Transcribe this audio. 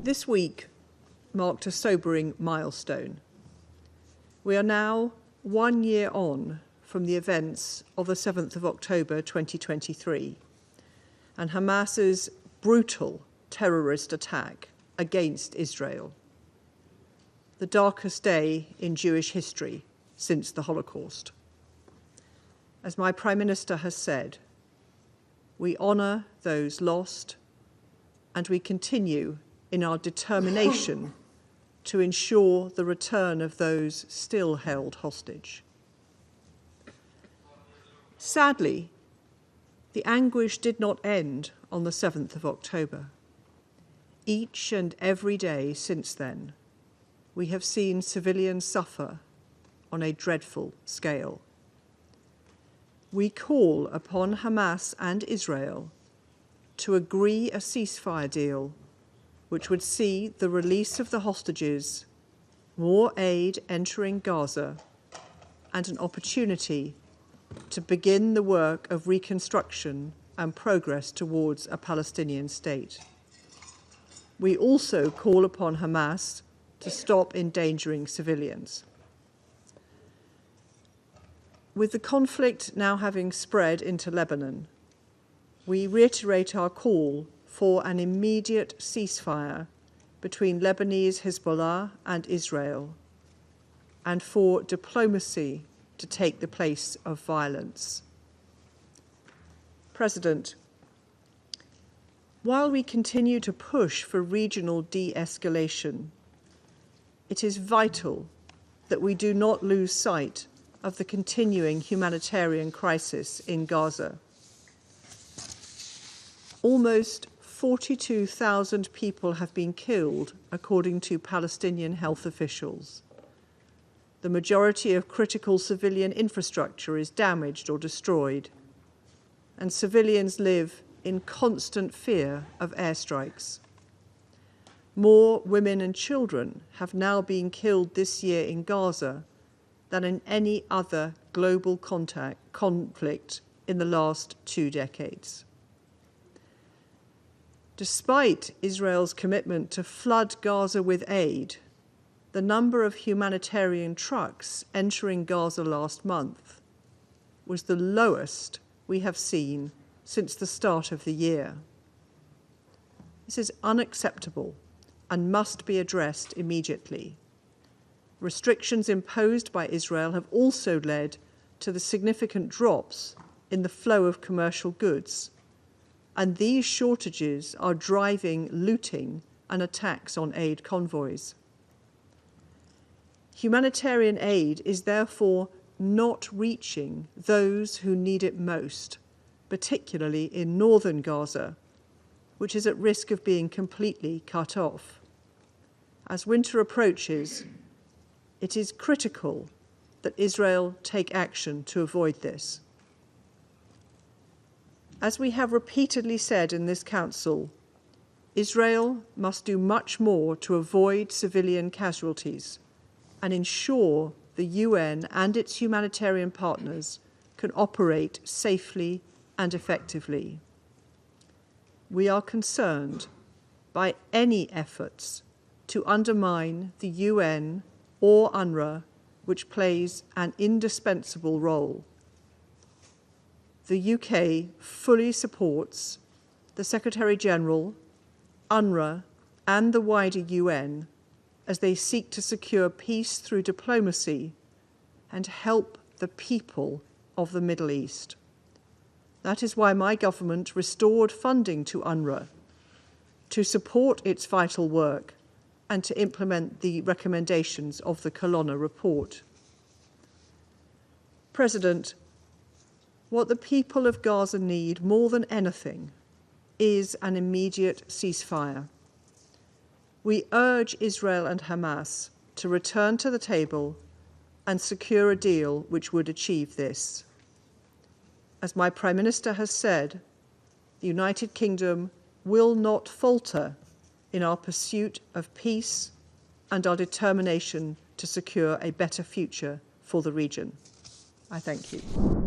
This week marked a sobering milestone. We are now 1 year on from the events of the 7th of October 2023 and Hamas's brutal terrorist attack against Israel, the darkest day in Jewish history since the Holocaust. As my Prime Minister has said, we honour those lost and we continue in our determination to ensure the return of those still held hostage. Sadly, the anguish did not end on the 7th of October. Each and every day since then, we have seen civilians suffer on a dreadful scale. We call upon Hamas and Israel to agree a ceasefire deal which would see the release of the hostages, more aid entering Gaza, and an opportunity to begin the work of reconstruction and progress towards a Palestinian state. We also call upon Hamas to stop endangering civilians. With the conflict now having spread into Lebanon, we reiterate our call for an immediate ceasefire between Lebanese Hezbollah and Israel, and for diplomacy to take the place of violence. President, while we continue to push for regional de-escalation, it is vital that we do not lose sight of the continuing humanitarian crisis in Gaza. Almost 42,000 people have been killed, according to Palestinian health officials. The majority of critical civilian infrastructure is damaged or destroyed, and civilians live in constant fear of airstrikes. More women and children have now been killed this year in Gaza than in any other global conflict in the last 2 decades. Despite Israel's commitment to flood Gaza with aid, the number of humanitarian trucks entering Gaza last month was the lowest we have seen since the start of the year. This is unacceptable and must be addressed immediately. Restrictions imposed by Israel have also led to the significant drops in the flow of commercial goods, and these shortages are driving looting and attacks on aid convoys. Humanitarian aid is therefore not reaching those who need it most, particularly in northern Gaza, which is at risk of being completely cut off. As winter approaches, it is critical that Israel take action to avoid this. As we have repeatedly said in this Council, Israel must do much more to avoid civilian casualties and ensure the UN and its humanitarian partners can operate safely and effectively. We are concerned by any efforts to undermine the UN or UNRWA, which plays an indispensable role. The UK fully supports the Secretary-General, UNRWA, and the wider UN as they seek to secure peace through diplomacy and help the people of the Middle East. That is why my government restored funding to UNRWA to support its vital work and to implement the recommendations of the Colonna report. President, what the people of Gaza need more than anything is an immediate ceasefire. We urge Israel and Hamas to return to the table and secure a deal which would achieve this. As my Prime Minister has said, the United Kingdom will not falter in our pursuit of peace and our determination to secure a better future for the region. I thank you.